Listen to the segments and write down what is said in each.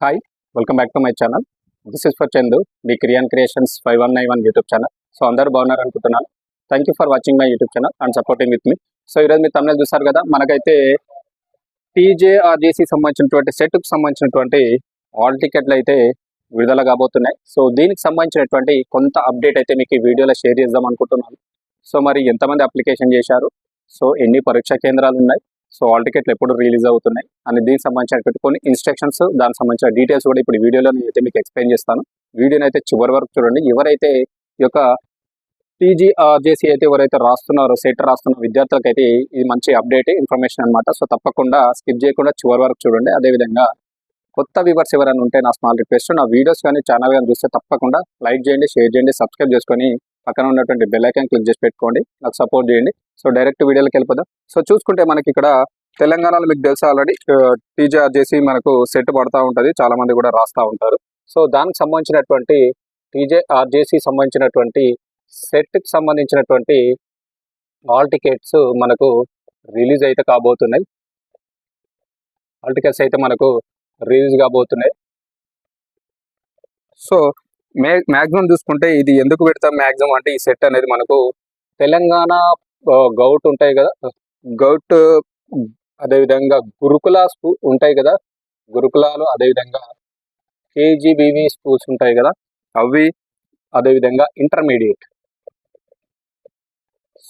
Hi, welcome back to my channel. This is for Chandu, the క్రియాన్ creations 5191 YouTube channel. So అందరూ బాగున్నారు అనుకుంటున్నాను. Thank you for watching my YouTube channel and supporting with me. So ఈరోజు మీరు తమిళ చూస్తారు కదా, మనకైతే టీజేఆర్జేసీ సంబంధించినటువంటి సెట్కు సంబంధించినటువంటి ఆల్ టికెట్లు అయితే విడుదల కాబోతున్నాయి. సో దీనికి సంబంధించినటువంటి కొంత అప్డేట్ అయితే మీకు ఈ వీడియోలో షేర్ చేద్దాం అనుకుంటున్నాను. సో మరి ఎంతమంది అప్లికేషన్ చేశారు, సో ఎన్ని పరీక్షా కేంద్రాలు ఉన్నాయి, సో ఆల్ టికెట్లు ఎప్పుడు రిలీజ్ అవుతున్నాయి అని దీనికి సంబంధించినటువంటి కొన్ని ఇన్స్ట్రక్షన్స్, దానికి సంబంధించిన డీటెయిల్స్ కూడా ఇప్పుడు వీడియోలో అయితే మీకు ఎక్స్ప్లెయిన్ చేస్తాను. వీడియోని అయితే చివరి వరకు చూడండి. ఎవరైతే ఈ యొక్క టీజీఆర్జేసీ అయితే ఎవరైతే రాస్తున్నారో, సెట్ రాస్తున్న విద్యార్థులకు అయితే ఇది మంచి అప్డేట్ ఇన్ఫర్మేషన్ అనమాట. సో తప్పకుండా స్కిప్ చేయకుండా చివరి వరకు చూడండి. అదేవిధంగా కొత్త వ్యూవర్స్ ఎవరైనా ఉంటే నా స్మాల్ రిక్వెస్ట్, నా వీడియోస్ కానీ ఛానల్ కానీ చూస్తే తప్పకుండా లైక్ చేయండి, షేర్ చేయండి, సబ్స్క్రైబ్ చేసుకొని పక్కన ఉన్నటువంటి బెల్ ఐకాన్ క్లిక్ చేసి పెట్టుకోండి, నాకు సపోర్ట్ చేయండి. సో డైరెక్ట్ వీడియోలోకి వెళ్ళిపోదాం. సో చూసుకుంటే మనకి ఇక్కడ తెలంగాణలో మీకు తెలుసు ఆల్రెడీ టీజేఆర్జేసీ మనకు సెట్ పడతా ఉంటుంది, చాలా మంది కూడా రాస్తూ ఉంటారు. సో దానికి సంబంధించినటువంటి టీజేఆర్జేసీ సంబంధించినటువంటి సెట్కి సంబంధించినటువంటి ఆల్ టికెట్స్ మనకు రిలీజ్ అయితే కాబోతున్నాయి. ఆల్ టికెట్స్ అయితే మనకు రిలీజ్ కాబోతున్నాయి. సో మ్యాక్సిమం చూసుకుంటే ఇది ఎందుకు పెడతాం మ్యాక్సిమం అంటే, ఈ సెట్ అనేది మనకు తెలంగాణ గౌట్ ఉంటాయి కదా, గౌట్ అదేవిధంగా గురుకులాస్ ఉంటాయి కదా, గురుకులాలు అదేవిధంగా కేజీబీవీ స్కూల్స్ ఉంటాయి కదా, అవి అదేవిధంగా intermediate.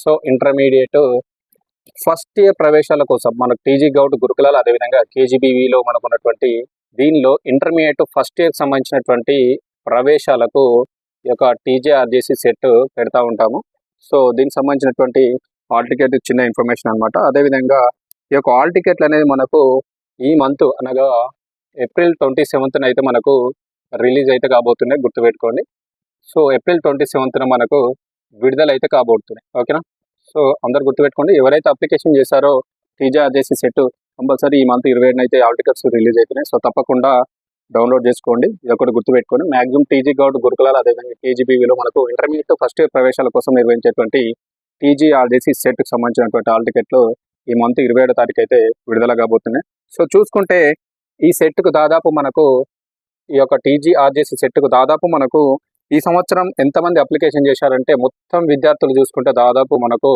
So intermediate first year ప్రవేశాల కోసం మనకు టీజీ గౌట్ గురుకులాలు అదేవిధంగా కేజీబీవీలో మనకు ఉన్నటువంటి దీనిలో ఇంటర్మీడియట్ ఫస్ట్ ఇయర్కి సంబంధించినటువంటి ప్రవేశాలకు ఈ యొక్క టీజేఆర్జేసీ సెట్ పెడతా ఉంటాము. సో దీనికి సంబంధించినటువంటి ఆల్ టికెట్ చిన్న ఇన్ఫర్మేషన్ అనమాట. అదేవిధంగా ఈ యొక్క ఆల్ టికెట్లు అనేది మనకు ఈ మంత్ అనగా ఏప్రిల్ 27న అయితే మనకు రిలీజ్ అయితే కాబోతున్నాయి, గుర్తుపెట్టుకోండి. సో ఏప్రిల్ 27న మనకు విడుదల అయితే కాబోతున్నాయి, ఓకేనా. సో అందరు గుర్తుపెట్టుకోండి, ఎవరైతే అప్లికేషన్ చేశారో టీజేఆర్జేసీ సెట్ కంపల్సరీ ఈ మంత్ 27న అయితే ఆల్ టికెట్స్ రిలీజ్ అవుతున్నాయి. సో తప్పకుండా డౌన్లోడ్ చేసుకోండి, ఇది ఒకటి గుర్తుపెట్టుకోండి. మ్యాక్సిమం టీజీ గౌట్ గురుకులాలు అదేవిధంగా కేజీబీవీలో మనకు ఇంటర్మీడియట్ ఫస్ట్ ఇయర్ ప్రవేశాల కోసం నిర్వహించేటువంటి టీజీఆర్జేసీ సెట్కి సంబంధించినటువంటి ఆల్ టికెట్లు ఈ మంత్ 27వ తారీఖు అయితే విడుదల కాబోతున్నాయి. సో చూసుకుంటే ఈ సెట్కు దాదాపు మనకు ఈ యొక్క టీజీఆర్జేసీ సెట్కు దాదాపు మనకు ఈ సంవత్సరం ఎంతమంది అప్లికేషన్ చేశారంటే, మొత్తం విద్యార్థులు చూసుకుంటే దాదాపు మనకు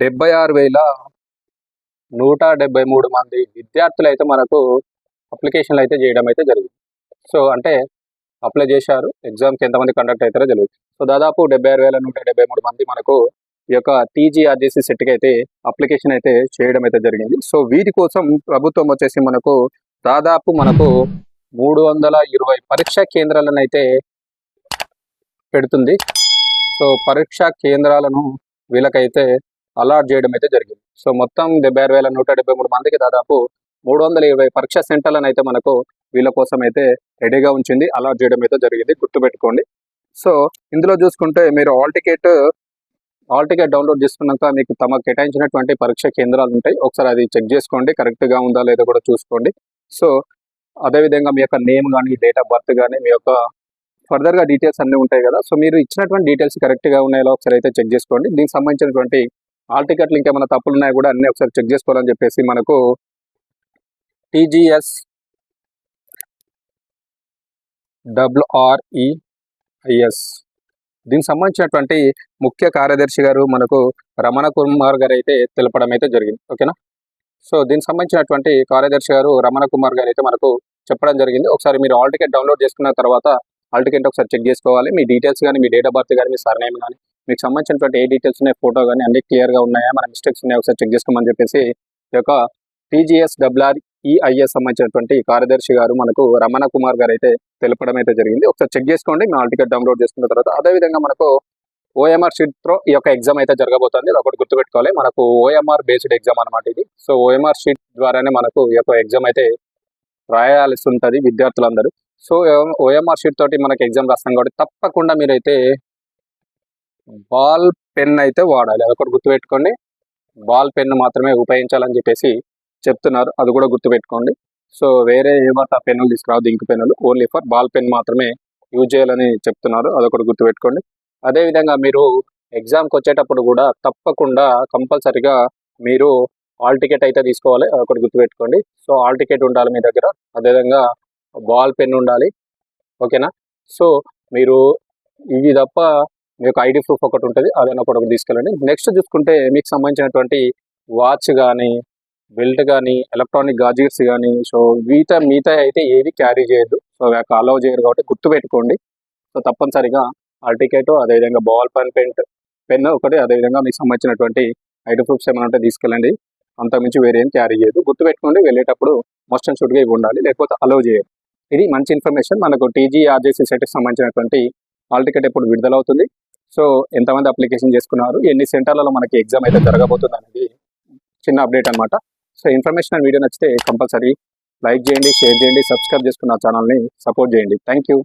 76,173 మంది విద్యార్థులు అయితే మనకు అప్లికేషన్లు అయితే చేయడం అయితే జరిగింది. సో అంటే అప్లై చేశారు, ఎగ్జామ్కి ఎంతమంది కండక్ట్ అవుతారో తెలియదు. సో దాదాపు 76,173 మంది మనకు ఈ యొక్క టీజీఆర్జేసీ సెట్కి అయితే అప్లికేషన్ అయితే చేయడం అయితే జరిగింది. సో వీటి కోసం ప్రభుత్వం వచ్చేసి మనకు దాదాపు మనకు 320 పరీక్షా కేంద్రాలను అయితే పెడుతుంది. సో పరీక్షా కేంద్రాలను వీళ్ళకైతే అలాట్ చేయడం అయితే జరిగింది. సో మొత్తం 76,173 మందికి దాదాపు 320 పరీక్షా సెంటర్లను అయితే మనకు వీళ్ళ కోసం అయితే రెడీగా ఉంచింది, అలాట్ చేయడం అయితే జరిగింది, గుర్తుపెట్టుకోండి. సో ఇందులో చూసుకుంటే మీరు ఆల్ టికెట్ డౌన్లోడ్ చేసుకున్నాక మీకు తమకు కేటాయించినటువంటి పరీక్షా కేంద్రాలు ఉంటాయి, ఒకసారి అది చెక్ చేసుకోండి, కరెక్ట్గా ఉందా లేదో కూడా చూసుకోండి. సో అదేవిధంగా మీ యొక్క నేమ్ కానీ, డేట్ ఆఫ్ బర్త్ కానీ, మీ యొక్క ఫర్దర్గా డీటెయిల్స్ అన్నీ ఉంటాయి కదా. సో మీరు ఇచ్చినటువంటి డీటెయిల్స్ కరెక్ట్గా ఉన్నాయో ఒకసారి అయితే చెక్ చేసుకోండి. దీనికి సంబంధించినటువంటి ఆల్ టికెట్లు ఇంకేమైనా తప్పులు ఉన్నాయో కూడా అన్నీ ఒకసారి చెక్ చేసుకోవాలని చెప్పేసి మనకు TGSREIS దీనికి సంబంధించినటువంటి ముఖ్య కార్యదర్శి గారు మనకు రమణ కుమార్ గారు అయితే తెలపడం అయితే జరిగింది, ఓకేనా. సో దీనికి సంబంధించినటువంటి కార్యదర్శి గారు రమణ కుమార్ గారు అయితే మనకు చెప్పడం జరిగింది. ఒకసారి మీరు ఆల్ టికెట్ డౌన్లోడ్ చేసుకున్న తర్వాత ఆల్ టికెట్ ఒకసారి చెక్ చేసుకోవాలి. మీ డీటెయిల్స్ కానీ, మీ డేట్ ఆఫ్ బర్త్ కానీ, మీ సర్నేమ్ కానీ, మీకు సంబంధించినటువంటి ఏ డీటెయిల్స్ ఉన్నాయి, ఫోటో కానీ అన్ని క్లియర్గా ఉన్నాయా, మన మిస్టేక్స్ ఉన్నాయా ఒకసారి చెక్ చేసుకోమని చెప్పేసి ఈ యొక్క TGSREIS సంబంధించినటువంటి కార్యదర్శి గారు మనకు రమణ కుమార్ గారు అయితే తెలపడం అయితే జరిగింది. ఒకసారి చెక్ చేసుకోండి మీ ఆల్ టికెట్ డౌన్లోడ్ చేసుకున్న తర్వాత. అదేవిధంగా మనకు OMR షీట్తో ఈ యొక్క ఎగ్జామ్ అయితే జరగబోతుంది, అది ఒకటి గుర్తుపెట్టుకోవాలి. మనకు OMR బేస్డ్ ఎగ్జామ్ అనమాట ఇది. సో OMR షీట్ ద్వారానే మనకు ఈ యొక్క ఎగ్జామ్ అయితే రాయాల్సి ఉంటుంది విద్యార్థులందరూ. సో OMR షీట్ తోటి మనకి ఎగ్జామ్ రాస్తాం కాబట్టి తప్పకుండా మీరైతే బాల్ పెన్ అయితే వాడాలి, అదొకటి గుర్తుపెట్టుకోండి. బాల్ పెన్ మాత్రమే ఉపయోగించాలని చెప్పేసి చెప్తున్నారు, అది కూడా గుర్తుపెట్టుకోండి. సో వేరే ఏమంటే పెన్నులు తీసుకురావద్దు, ఇంక్ పెన్నులు, ఓన్లీ ఫర్ బాల్ పెన్ మాత్రమే యూజ్ చేయాలని చెప్తున్నారు, అదొకటి గుర్తుపెట్టుకోండి. అదేవిధంగా మీరు ఎగ్జామ్కి వచ్చేటప్పుడు కూడా తప్పకుండా కంపల్సరిగా మీరు హాల్ టికెట్ అయితే తీసుకోవాలి, ఒకటి గుర్తుపెట్టుకోండి. సో హాల్ టికెట్ ఉండాలి మీ దగ్గర, అదేవిధంగా బాల్ పెన్ ఉండాలి, ఓకేనా. సో మీరు ఇవి తప్ప మీ యొక్క ఐడి ప్రూఫ్ ఒకటి ఉంటుంది, అదైనా ఒకటి తీసుకెళ్ళండి. నెక్స్ట్ చూసుకుంటే మీకు సంబంధించినటువంటి వాచ్ కానీ, బెల్ట్ కానీ, ఎలక్ట్రానిక్ గాడ్జెట్స్ కానీ, సో మిగతా అయితే ఏది క్యారీ చేయొద్దు. సో అలౌ చేయరు కాబట్టి గుర్తుపెట్టుకోండి. సో తప్పనిసరిగా హాల్ టికెట్, అదేవిధంగా బాల్ పెన్ ఒకటి, అదేవిధంగా మీకు సంబంధించినటువంటి ఐడి ప్రూఫ్స్ ఏమైనా ఉంటే తీసుకెళ్ళండి. అంతకుమించి వేరే ఏం క్యారీ చేయదు, గుర్తుపెట్టుకోండి. వెళ్ళేటప్పుడు మస్ట్ అండ్ షుడ్గా ఇవి ఉండాలి, లేకపోతే అలౌ చేయరు. ఇది మంచి ఇన్ఫర్మేషన్. మనకు టీజీఆర్జేసీ సెట్కి సంబంధించినటువంటి హాల్ టికెట్ ఎప్పుడు విడుదలవుతుంది, సో ఎంతమంది అప్లికేషన్ చేసుకున్నారు, ఎన్ని సెంటర్లలో మనకి ఎగ్జామ్ అయితే జరగబోతుంది అనేది చిన్న అప్డేట్ అనమాట. సో ఇన్ఫర్మేషన్ వీడియో నచ్చితే కంపల్సరీ లైక్ చేయండి, షేర్ చేయండి, సబ్స్క్రైబ్ చేసుకున్న ఛానల్ని సపోర్ట్ చేయండి. Thank you.